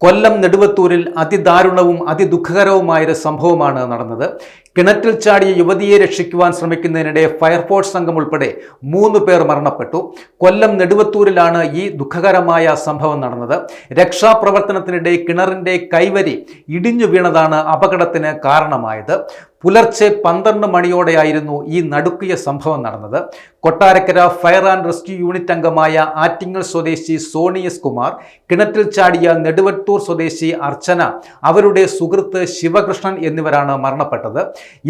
കൊല്ലം നെടുവത്തൂരിൽ അതിദാരുണവും അതിദുഃഖകരവുമായൊരു സംഭവമാണ് നടന്നത്. കിണറ്റിൽ ചാടിയ യുവതിയെ രക്ഷിക്കുവാൻ ശ്രമിക്കുന്നതിനിടെ ഫയർഫോഴ്സ് സംഘം ഉൾപ്പെടെ 3 പേർ മരണപ്പെട്ടു. കൊല്ലം നെടുവത്തൂരിലാണ് ഈ ദുഃഖകരമായ സംഭവം നടന്നത്. രക്ഷാപ്രവർത്തനത്തിനിടെ കിണറിന്റെ കൈവരി ഇടിഞ്ഞു വീണതാണ് അപകടത്തിന് കാരണമായത്. പുലർച്ചെ 12 മണിയോടെയായിരുന്നു ഈ നടുക്കിയ സംഭവം നടന്നത്. Kottarakkara fire and rescue unit അംഗമായ ആറ്റിങ്ങൽ സ്വദേശി സോണി എസ് കുമാർ, കിണറ്റിൽ ചാടിയ നെടുവത്തൂർ സ്വദേശി അർച്ചന, അവരുടെ സുഹൃത്ത് ശിവകൃഷ്ണൻ എന്നിവരാണ് മരണപ്പെട്ടത്.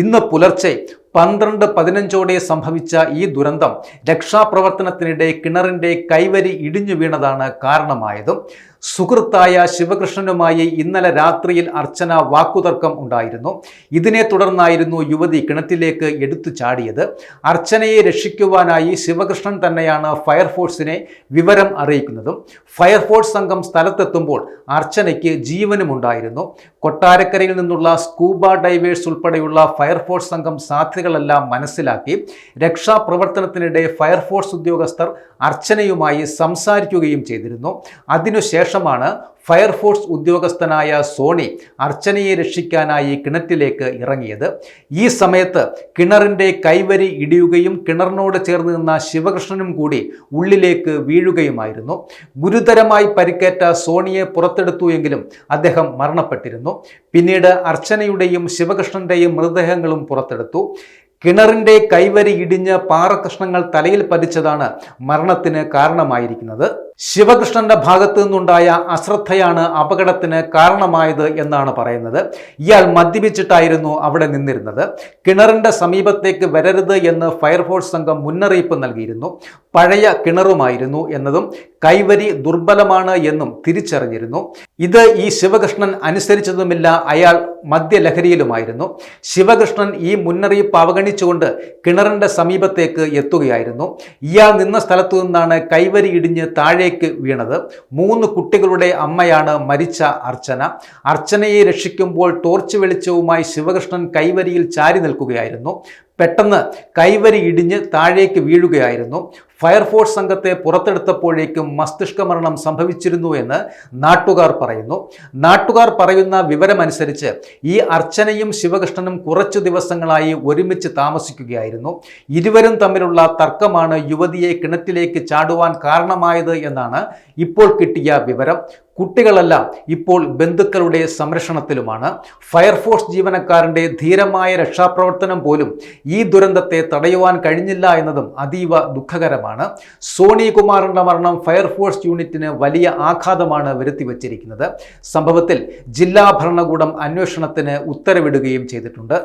ഇന്ന് പുലർച്ചെ 12:15 സംഭവിച്ച ഈ ദുരന്തം രക്ഷാപ്രവർത്തനത്തിനിടെ കിണറിന്റെ കൈവരി ഇടിഞ്ഞു വീണതാണ് കാരണമായതും. സുഹൃത്തായ ശിവകൃഷ്ണനുമായി ഇന്നലെ രാത്രിയിൽ അർച്ചന വാക്കുതർക്കം ഉണ്ടായിരുന്നു. ഇതിനെ തുടർന്നായിരുന്നു യുവതി കിണറ്റിലേക്ക് എടുത്തു ചാടിയത്. അർച്ചനയെ രക്ഷിക്കുവാനായി ശിവകൃഷ്ണൻ തന്നെയാണ് ഫയർഫോഴ്സിനെ വിവരം അറിയിക്കുന്നതും. ഫയർഫോഴ്സ് സംഘം സ്ഥലത്തെത്തുമ്പോൾ അർച്ചനയ്ക്ക് ജീവനുമുണ്ടായിരുന്നു. കൊട്ടാരക്കരയിൽ നിന്നുള്ള സ്കൂബ ഡൈവേഴ്സ് ഉൾപ്പെടെയുള്ള ഫയർഫോഴ്സ് സംഘം സാധ്യതകളെല്ലാം മനസ്സിലാക്കി രക്ഷാപ്രവർത്തനത്തിനിടെ ഫയർഫോഴ്സ് ഉദ്യോഗസ്ഥർ അർച്ചനയുമായി സംസാരിക്കുകയും ചെയ്തിരുന്നു. അതിനുശേഷമാണ് ഫയർഫോഴ്സ് ഉദ്യോഗസ്ഥനായ സോണി അർച്ചനയെ രക്ഷിക്കാനായി കിണറ്റിലേക്ക് ഇറങ്ങിയത്. ഈ സമയത്ത് കിണറിന്റെ കൈവരി ഇടിയുകയും കിണറിനോട് ചേർന്ന് നിന്ന ശിവകൃഷ്ണനും കൂടി ഉള്ളിലേക്ക് വീഴുകയുമായിരുന്നു. ഗുരുതരമായി പരിക്കേറ്റ സോണിയെ പുറത്തെടുത്തു എങ്കിലും അദ്ദേഹം മരണപ്പെട്ടിരുന്നു. പിന്നീട് അർച്ചനയുടെയും ശിവകൃഷ്ണന്റെയും മൃതദേഹങ്ങളും പുറത്തെടുത്തു. കിണറിന്റെ കൈവരി ഇടിഞ്ഞ് പാറകഷ്ണങ്ങൾ തലയിൽ പതിച്ചതാണ് മരണത്തിന് കാരണമായിരിക്കുന്നത്. ശിവകൃഷ്ണന്റെ ഭാഗത്തു നിന്നുണ്ടായ അശ്രദ്ധയാണ് അപകടത്തിന് കാരണമായത് എന്നാണ് പറയുന്നത്. ഇയാൾ മദ്യപിച്ചിട്ടായിരുന്നു അവിടെ നിന്നിരുന്നത്. കിണറിന്റെ സമീപത്തേക്ക് വരരുത് എന്ന് ഫയർഫോഴ്സ് സംഘം മുന്നറിയിപ്പ് നൽകിയിരുന്നു. പഴയ കിണറുമായിരുന്നു എന്നതും കൈവരി ദുർബലമാണ് എന്നും തിരിച്ചറിഞ്ഞിരുന്നു. ഇത് ഈ ശിവകൃഷ്ണൻ അനുസരിച്ചതുമില്ല. അയാൾ മദ്യലഹരിയിലുമായിരുന്നു. ശിവകൃഷ്ണൻ ഈ മുന്നറിയിപ്പ് അവഗണിച്ചുകൊണ്ട് കിണറിന്റെ സമീപത്തേക്ക് എത്തുകയായിരുന്നു. ഇയാൾ നിന്ന സ്ഥലത്തു നിന്നാണ് കൈവരി ഇടിഞ്ഞ് താഴേക്ക് വീണത്. 3 കുട്ടികളുടെ അമ്മയാണ് മരിച്ച അർച്ചന. അർച്ചനയെ രക്ഷിക്കുമ്പോൾ ടോർച്ച് വെളിച്ചവുമായി ശിവകൃഷ്ണൻ കൈവരിയിൽ ചാരി നിൽക്കുകയായിരുന്നു. പെട്ടെന്ന് കൈവരി ഇടിഞ്ഞ് താഴേക്ക് വീഴുകയായിരുന്നു. ഫയർഫോഴ്സ് സംഘത്തെ പുറത്തെടുത്തപ്പോഴേക്കും മസ്തിഷ്ക മരണം സംഭവിച്ചിരുന്നു എന്ന് നാട്ടുകാർ പറയുന്നു. നാട്ടുകാർ പറയുന്ന വിവരമനുസരിച്ച് ഈ അർച്ചനയും ശിവകൃഷ്ണനും കുറച്ചു ദിവസങ്ങളായി ഒരുമിച്ച് താമസിക്കുകയായിരുന്നു. ഇരുവരും തമ്മിലുള്ള തർക്കമാണ് യുവതിയെ കിണറ്റിലേക്ക് ചാടുവാൻ കാരണമായത് എന്നാണ് ഇപ്പോൾ കിട്ടിയ വിവരം. കുട്ടികളെല്ലാം ഇപ്പോൾ ബന്ധുക്കളുടെ സംരക്ഷണത്തിലുമാണ്. ഫയർഫോഴ്സ് ജീവനക്കാരന്റെ ധീരമായ രക്ഷാപ്രവർത്തനം പോലും ഈ ദുരന്തത്തെ തടയുവാൻ കഴിഞ്ഞില്ല എന്നതും അതീവ ദുഃഖകരമാണ്. സോണി കുമാറിന്റെ മരണം ഫയർഫോഴ്സ് യൂണിറ്റിന് വലിയ ആഘാതമാണ് വരുത്തിവച്ചിരിക്കുന്നത്. സംഭവത്തിൽ ജില്ലാ ഭരണകൂടം അന്വേഷണത്തിന് ഉത്തരവിടുകയും ചെയ്തിട്ടുണ്ട്.